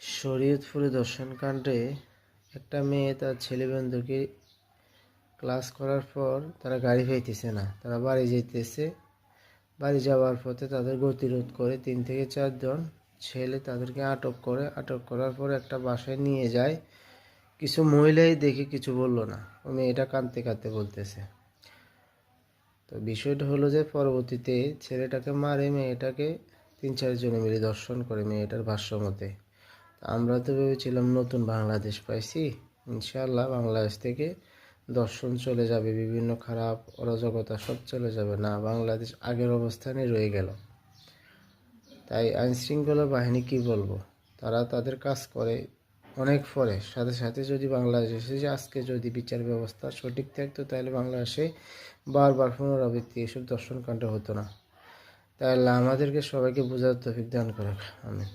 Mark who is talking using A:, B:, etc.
A: শরীয়তপুরে ধর্ষণকাণ্ডে একটা মেয়ে তার ছেলে বন্ধুকে ক্লাস করার পর তারা গাড়ি পাইতেছে না, তারা বাড়ি যেতেছে। বাড়ি যাওয়ার পথে তাদের গতিরোধ করে 3 থেকে 4 জন ছেলে তাদেরকে আটক করে। আটক করার পর একটা বাসায় নিয়ে যায়। কিছু মহিলাই দেখে কিছু বললো না, ও মেয়েটা কাঁদতে কাঁদতে বলতেছে। তো বিষয়টা হলো যে পরবর্তীতে ছেলেটাকে মারে, মেয়েটাকে 3-4 জনে মিলে ধর্ষণ করে মেয়েটার ভাষ্য মতে। আমরা তো ভেবেছিলাম নতুন বাংলাদেশ পাইছি, ইনশাআল্লাহ বাংলাদেশ থেকে দর্শন চলে যাবে, বিভিন্ন খারাপ অরাজকতা সব চলে যাবে। না, বাংলাদেশ আগের অবস্থানে রয়ে গেল। তাই আইনশৃঙ্খলা বাহিনী কি বলবো, তারা তাদের কাজ করে অনেক পরে। সাথে সাথে যদি বাংলাদেশে যে আজকে যদি বিচার ব্যবস্থা সঠিক থাকতো, তাহলে বাংলাদেশে বারবার পুনরাবৃত্তি এসব দর্শনকাণ্ড হতো না। তাই আল্লাহ আমাদেরকে সবাইকে বোঝার তৌফিক দান করুক, আমিন।